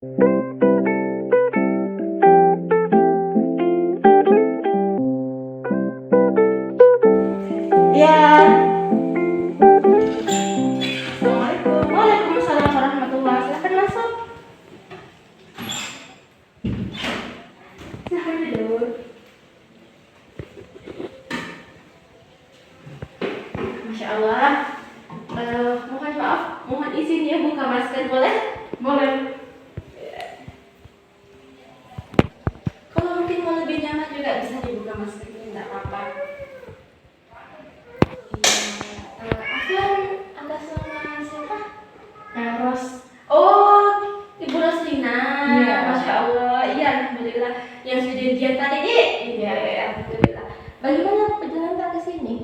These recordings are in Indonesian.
Ya, Assalamualaikum. Waalaikumsalam warahmatullahi. Silakan masuk. Silakan duduk. Masya Allah. Mohon maaf, mohon izin ya buka masker boleh? Boleh. Kalau mungkin mau lebih nyaman juga bisa dibuka maskernya, tidak apa-apa. Afwan, atas nama siapa? Ros. Oh, Ibu Roslina. Iya. Masya Allah. Iya, alhamdulillah. Yang sudah janjian tadi, Di. Iya, alhamdulillah. Bagaimana perjalanan tak ke sini?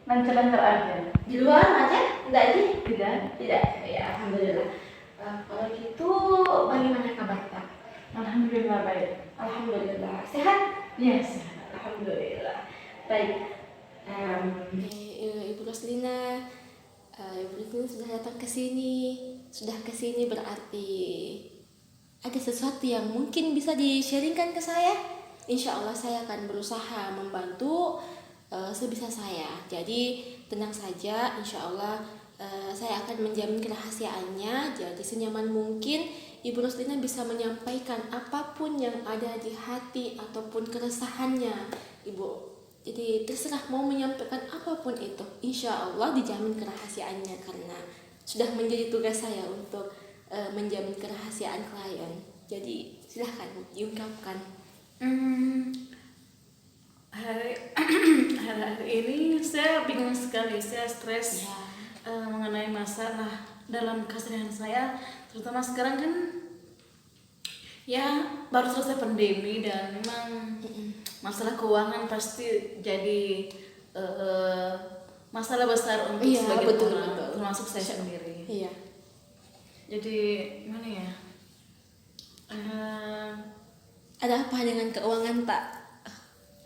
Lancar-lancar aja. Di luar macet? Enggak, Ji? Tidak. Tidak. Ya, alhamdulillah. Kalau gitu, bagaimana kabar tak? Alhamdulillah baik. Alhamdulillah. Sehat? Yes. Alhamdulillah. Baik. Ibu Roslina, Ibu Roslina sudah datang ke sini. Sudah ke sini berarti ada sesuatu yang mungkin bisa di-sharingkan ke saya. Insya Allah saya akan berusaha membantu sebisa saya. Jadi tenang saja, insya Allah saya akan menjamin kerahasiaannya. Jadi senyaman mungkin Ibu Roslina bisa menyampaikan apapun yang ada di hati ataupun keresahannya, Ibu. Jadi terserah mau menyampaikan apapun itu, insya Allah dijamin kerahasiaannya karena sudah menjadi tugas saya untuk menjamin kerahasiaan klien. Jadi silahkan diungkapkan. Hari ini saya bingung sekali, saya stres Ya. mengenai masalah dalam keseharian saya, terutama sekarang kan ya baru selesai pandemi dan memang masalah keuangan pasti jadi masalah besar untuk Iya, sebagian betul, orang, betul. termasuk saya sendiri. Iya. Jadi gimana ya? Ada apa dengan keuangan tak?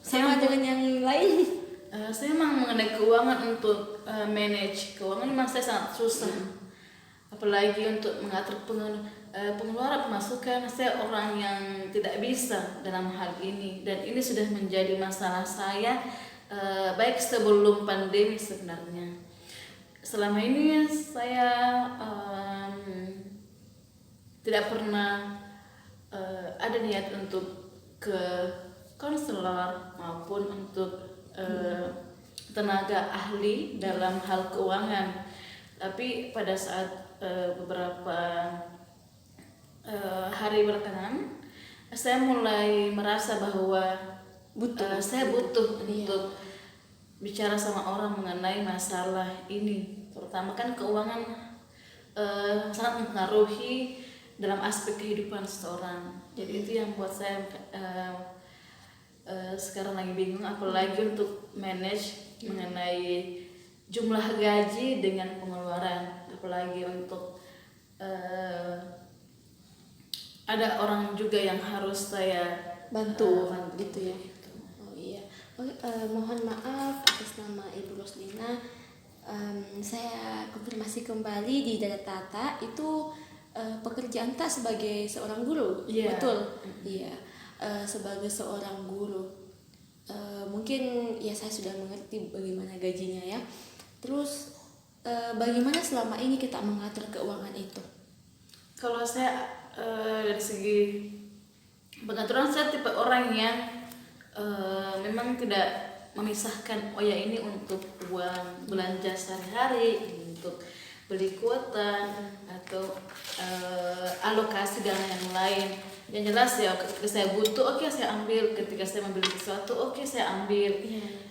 Saya Sama dengan yang lain? Saya memang mengenai keuangan untuk manage keuangan memang saya sangat susah. Apalagi untuk mengatur pengeluaran pemasukan, saya orang yang tidak bisa dalam hal ini dan ini sudah menjadi masalah saya baik sebelum pandemi sebenarnya. Selama ini saya tidak pernah ada niat untuk ke konselor maupun untuk tenaga ahli dalam hal keuangan. Tapi pada saat beberapa hari belakangan saya mulai merasa bahwa saya butuh untuk bicara sama orang mengenai masalah ini, terutama kan keuangan sangat mempengaruhi dalam aspek kehidupan seseorang. Jadi itu yang buat saya sekarang lagi bingung, apalagi untuk manage mengenai jumlah gaji dengan pengeluaran, apalagi untuk ada orang juga yang harus saya bantu gitu ya. Oh iya. Oke, mohon maaf atas nama Ibu Roslina. Saya konfirmasi kembali di data Tata itu pekerjaan tak sebagai seorang guru, Iya. betul? Iya, sebagai seorang guru. Mungkin ya saya sudah mengerti bagaimana gajinya ya. Terus bagaimana selama ini kita mengatur keuangan itu? Kalau saya dari segi pengaturan, saya tipe orang yang memang tidak memisahkan oh ya ini untuk uang belanja sehari-hari, untuk beli kuota atau alokasi dana yang lain. Yang jelas ya ketika saya butuh oke, saya ambil, ketika saya membeli sesuatu oke, saya ambil.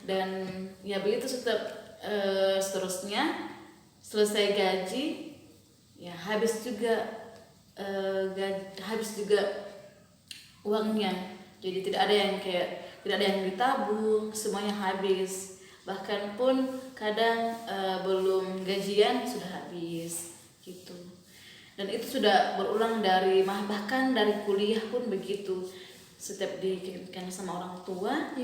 Dan ya begitu seterusnya. Selesai gaji ya habis juga uangnya. Jadi tidak ada yang ditabung, semuanya habis. Bahkan pun kadang belum gajian sudah habis gitu. Dan itu sudah berulang bahkan dari kuliah pun begitu. Setiap dikirimkan sama orang tua,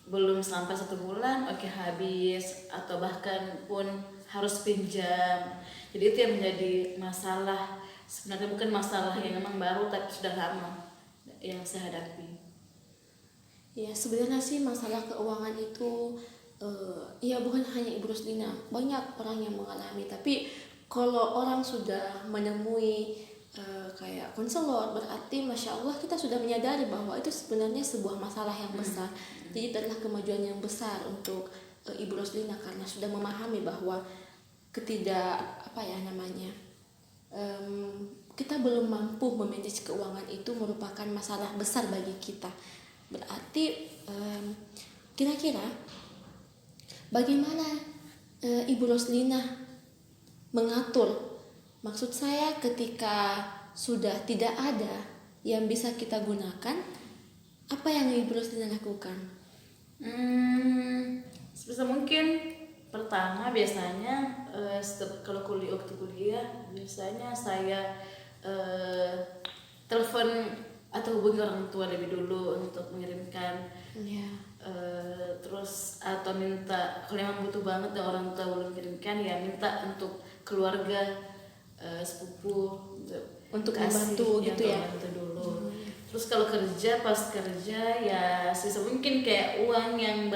belum sampai 1 bulan oke habis, atau bahkan pun harus pinjam. Jadi itu yang menjadi masalah sebenarnya bukan masalah yang memang baru tapi sudah lama yang saya hadapi. Ya sebenarnya sih masalah keuangan itu ya bukan hanya Ibu Roslina, banyak orang yang mengalami. Tapi kalau orang sudah menemui kayak konselor, berarti masya Allah kita sudah menyadari bahwa itu sebenarnya sebuah masalah yang besar. Jadi itu adalah kemajuan yang besar untuk Ibu Roslina karena sudah memahami bahwa kita belum mampu memanage keuangan itu merupakan masalah besar bagi kita. Berarti kira-kira bagaimana Ibu Roslina mengatur, maksud saya ketika sudah tidak ada yang bisa kita gunakan, apa yang Ibu Roslina lakukan? Sebisa mungkin pertama biasanya kalau waktu kuliah biasanya saya telepon atau hubungi orang tua lebih dulu untuk mengirimkan. Terus atau minta kalau memang butuh banget dan orang tua belum kirimkan ya minta untuk keluarga sepupu Untuk kasih, membantu gitu ya. membantu dulu. Terus kalau pas kerja ya sisa mungkin kayak uang yang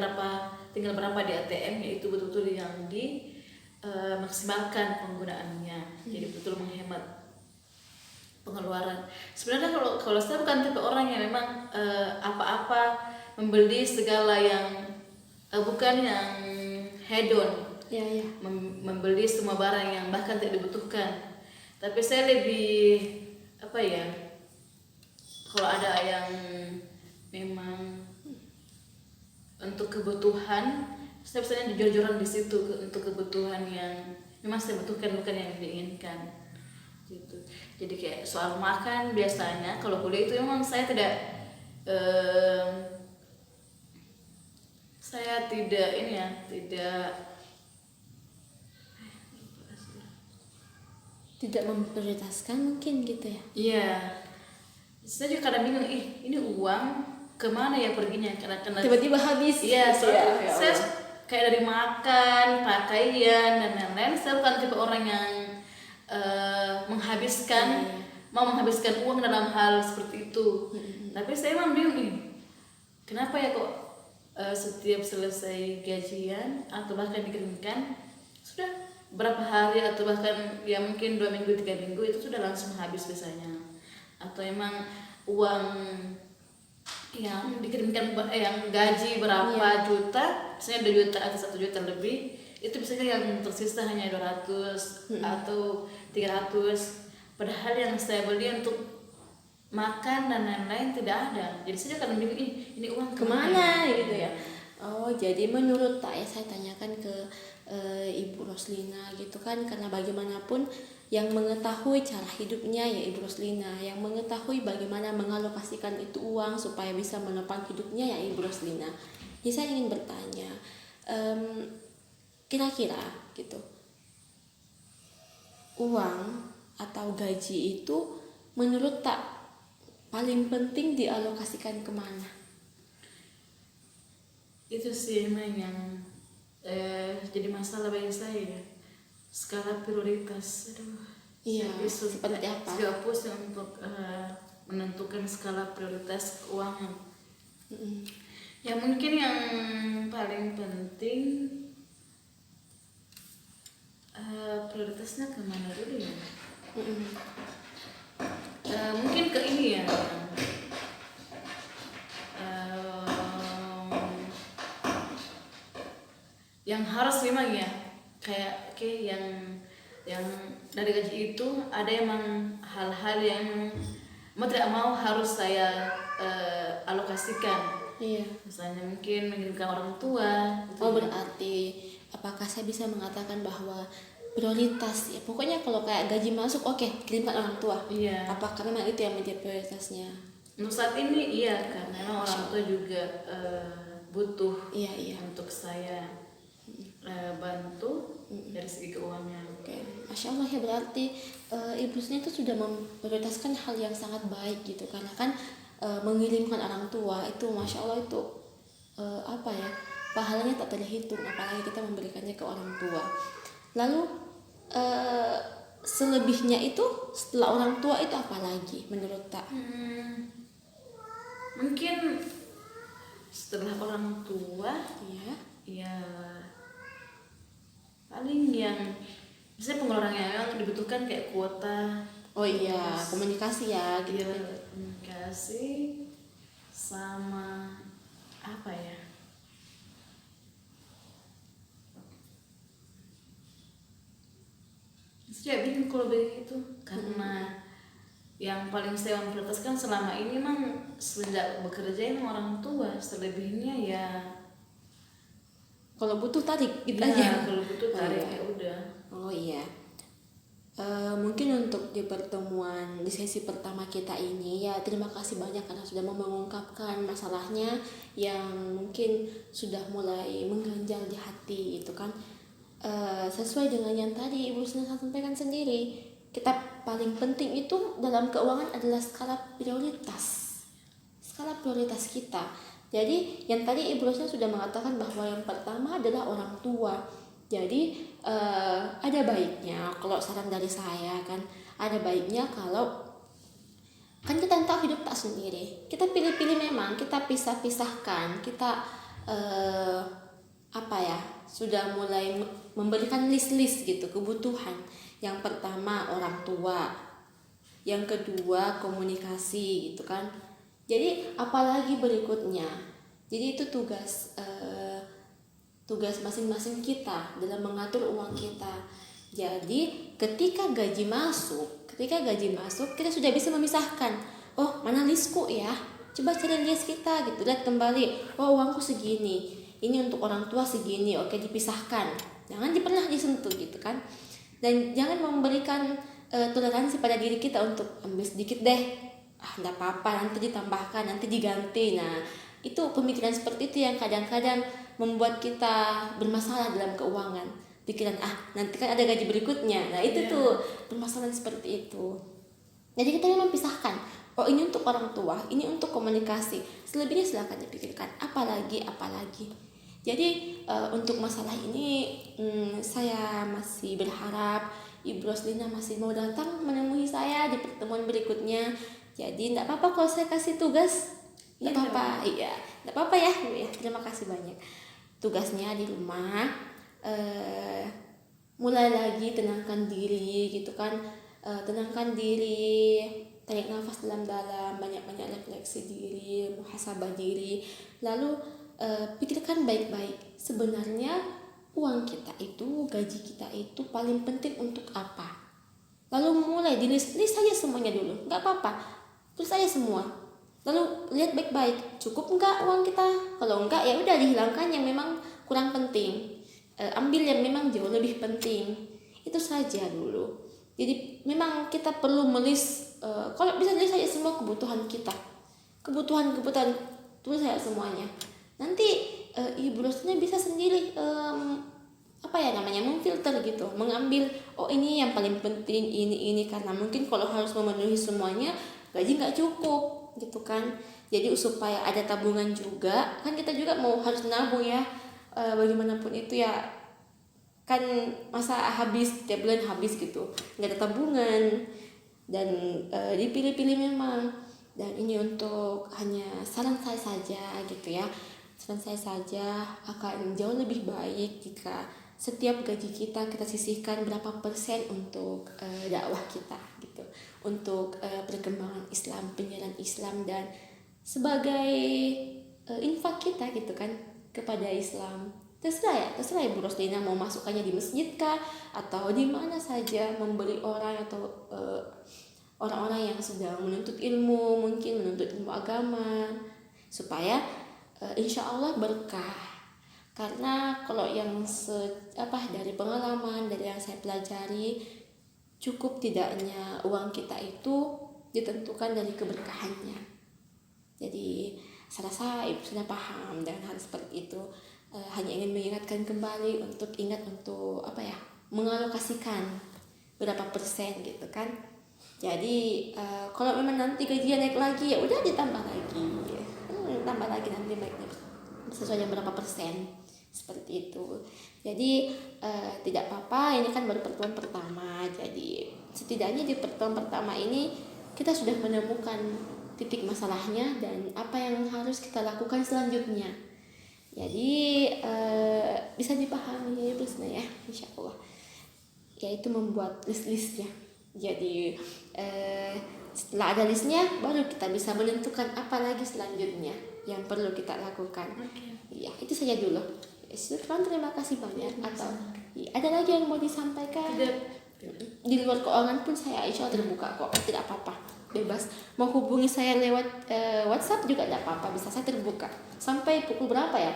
tinggal berapa di ATM ya itu betul-betul yang maksimalkan penggunaannya. Jadi betul menghemat pengeluaran. Sebenarnya kalau saya bukan tipe orang yang memang apa-apa membeli segala yang bukan yang hedon. Membeli semua barang yang bahkan tidak dibutuhkan. Tapi saya lebih kalau ada yang memang untuk kebutuhan, saya biasanya jujur-jujuran di situ untuk kebutuhan yang memang saya butuhkan bukan yang diinginkan gitu. Jadi kayak soal makan biasanya kalau kuliah itu memang saya tidak memprioritaskan mungkin gitu ya. Iya, saya juga kadang bingung ini uang kemana ya perginya karena tiba-tiba habis. Iya, gitu ya. saya kayak dari makan, pakaian dan lain-lain. Saya bukan tipe orang yang mau menghabiskan uang dalam hal seperti itu. Tapi saya emang bingung nih, kenapa ya kok setiap selesai gajian atau bahkan dikirimkan sudah berapa hari atau bahkan ya mungkin 2 minggu 3 minggu itu sudah langsung habis biasanya. Atau emang uang yang dikirimkan yang gaji berapa juta, misalnya 2 juta atau 1 juta lebih, itu biasanya yang tersisa hanya 200 atau 300, padahal yang saya beli untuk makan dan lain-lain tidak ada. Jadi saya akan bingung ini uang kemana gitu ya. Oh, jadi menurut saya tanyakan ke Ibu Roslina gitu kan, karena bagaimanapun yang mengetahui cara hidupnya ya Ibu Roslina, yang mengetahui bagaimana mengalokasikan itu uang supaya bisa menopang hidupnya ya Ibu Roslina. Jadi saya ingin bertanya, kira-kira gitu, uang atau gaji itu menurut paling penting dialokasikan kemana? Itu sih emang yang jadi masalah bagi saya, skala prioritas. Iya, seperti apa? Juga pusing untuk menentukan skala prioritas keuangan. Ya mungkin yang paling penting prioritasnya kemana dulu ya? Mungkin ke ini ya. Yang harus memang ya kayak yang dari gaji itu ada emang hal-hal yang mau tidak mau harus saya alokasikan. Iya. Misalnya mungkin mengirimkan orang tua. Oh berarti apakah saya bisa mengatakan bahwa prioritas ya pokoknya kalau kayak gaji masuk oke, kirimkan orang tua. Iya. Apakah memang itu yang menjadi prioritasnya? Untuk saat ini iya, karena orang tua juga butuh untuk saya bantu dari segi keuangan. Oke, Masya Allah ya, berarti Ibu Sini itu sudah memprioritaskan hal yang sangat baik gitu, karena kan mengirimkan orang tua itu Masya Allah itu pahalanya tak terhitung, apalagi kita memberikannya ke orang tua. Lalu selebihnya itu setelah orang tua itu apa lagi menurut tak? Mungkin setelah orang tua Ya. ya paling yang biasanya pengeluaran yang memang dibutuhkan kayak kuota. Oh iya, komunikasi ya gitu. Iya, komunikasi sama apa ya? Saya bingung kalau begitu karena yang paling saya memprioritaskan selama ini memang sejak bekerja emang orang tua, selebihnya ya Kalau butuh tarik gitu ya, aja. kalau butuh tarik iya. ya udah. Oh iya. Mungkin untuk di pertemuan di sesi pertama kita ini ya terima kasih banyak karena sudah mau mengungkapkan masalahnya yang mungkin sudah mulai mengganjal di hati itu kan. Sesuai dengan yang tadi Ibu Sina sampaikan sendiri, kita paling penting itu dalam keuangan adalah skala prioritas kita. Jadi yang tadi Ibu Rosna sudah mengatakan bahwa yang pertama adalah orang tua. Jadi ada baiknya kalau saran dari saya kan, ada baiknya kalau kan kita tahu hidup tak sendiri, kita pilih-pilih memang, kita pisah-pisahkan, kita sudah mulai memberikan list-list gitu kebutuhan. Yang pertama orang tua, yang kedua komunikasi gitu kan. Jadi apalagi berikutnya, jadi itu tugas masing-masing kita dalam mengatur uang kita. Jadi ketika gaji masuk kita sudah bisa memisahkan, oh mana listku ya, coba cari list kita gitu, lihat kembali, oh uangku segini, ini untuk orang tua segini, oke dipisahkan, jangan pernah disentuh gitu kan. Dan jangan memberikan toleransi pada diri kita untuk ambil sedikit deh, nggak apa-apa nanti ditambahkan, nanti diganti. Nah itu pemikiran seperti itu yang kadang-kadang membuat kita bermasalah dalam keuangan. Pikiran nanti kan ada gaji berikutnya. Nah itu tuh permasalahan seperti itu. Jadi kita memang pisahkan, oh ini untuk orang tua, ini untuk komunikasi, selebihnya silakan dipikirkan apalagi. Jadi untuk masalah ini saya masih berharap Ibu Roslina masih mau datang menemui saya di pertemuan berikutnya. Jadi enggak apa-apa kalau saya kasih tugas, enggak apa-apa. Iya, enggak apa-apa ya. Terima kasih banyak. Tugasnya di rumah mulai lagi tenangkan diri gitu kan. Tenangkan diri, tarik nafas dalam-dalam, banyak-banyak refleksi diri, muhasabah diri. Lalu pikirkan baik-baik, sebenarnya uang kita itu, gaji kita itu paling penting untuk apa. Lalu mulai list saja semuanya dulu, nggak apa-apa, tulis saja semua. Lalu lihat baik-baik, cukup nggak uang kita? Kalau nggak ya udah dihilangkan yang memang kurang penting, ambil yang memang jauh lebih penting. Itu saja dulu. Jadi memang kita perlu melis, kalau bisa tulis saja semua kebutuhan kita, kebutuhan tulis saja semuanya. Nanti Ibu Rosnya bisa sendiri memfilter gitu, mengambil oh ini yang paling penting, ini karena mungkin kalau harus memenuhi semuanya gaji nggak cukup gitu kan. Jadi supaya ada tabungan juga kan, kita juga mau harus nabung ya, bagaimanapun itu ya kan, masa habis tiap bulan habis gitu, nggak ada tabungan. Dan dipilih-pilih memang. Dan ini untuk hanya saran saya saja gitu ya, saran saya saja, akan jauh lebih baik jika setiap gaji kita sisihkan berapa persen untuk dakwah kita gitu, untuk perkembangan Islam, penyiaran Islam, dan sebagai infak kita gitu kan kepada Islam. Terserah Ibu Roslina mau masukkannya di masjid kah atau di mana saja, memberi orang atau orang-orang yang sedang menuntut ilmu, mungkin menuntut ilmu agama, supaya insya Allah berkah. Karena kalau yang dari pengalaman, dari yang saya pelajari, cukup tidaknya uang kita itu ditentukan dari keberkahannya. Jadi saya rasa Ibu sudah paham dengan hal seperti itu. Hanya ingin mengingatkan kembali untuk ingat untuk mengalokasikan berapa persen gitu kan. Jadi kalau memang nanti gajinya naik lagi ya udah ditambah lagi, tambah lagi nanti baiknya sesuai yang berapa persen. seperti itu. Jadi tidak apa-apa, ini kan baru pertemuan pertama. Jadi setidaknya di pertemuan pertama ini kita sudah menemukan titik masalahnya dan apa yang harus kita lakukan selanjutnya. Jadi bisa dipahami ya, insya Allah. Yaitu membuat list-listnya. Jadi setelah ada listnya, baru kita bisa menentukan apa lagi selanjutnya yang perlu kita lakukan. Ya, itu saja dulu. Syukran, terima kasih banyak. Atau ada lagi yang mau disampaikan? Di luar keuangan pun saya insya Allah terbuka kok, tidak apa-apa, bebas. Mau hubungi saya lewat WhatsApp juga tidak apa-apa, bisa, saya terbuka. Sampai pukul berapa ya?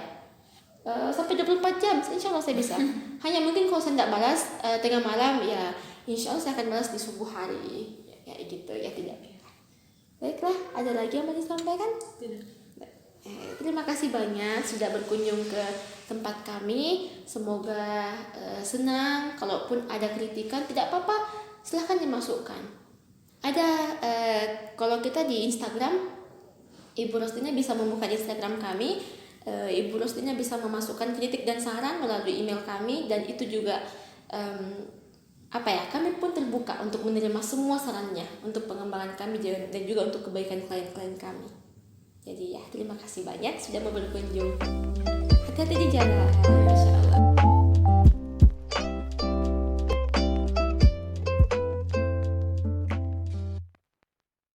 Sampai 24 jam, insya Allah saya bisa. Hanya mungkin kalau saya tidak balas tengah malam, ya insya Allah saya akan balas di subuh hari. Ya gitu ya, tidak. Baiklah, ada lagi yang mau disampaikan? Tidak. Terima kasih banyak sudah berkunjung ke tempat kami. Semoga senang. Kalaupun ada kritikan tidak apa-apa, silahkan dimasukkan. Ada kalau kita di Instagram, Ibu Rostina bisa membuka Instagram kami. Ibu Rostina bisa memasukkan kritik dan saran melalui email kami, dan itu juga kami pun terbuka untuk menerima semua sarannya untuk pengembangan kami dan juga untuk kebaikan klien-klien kami. Jadi ya, terima kasih banyak sudah mau berkunjung. Hati-hati di jalan.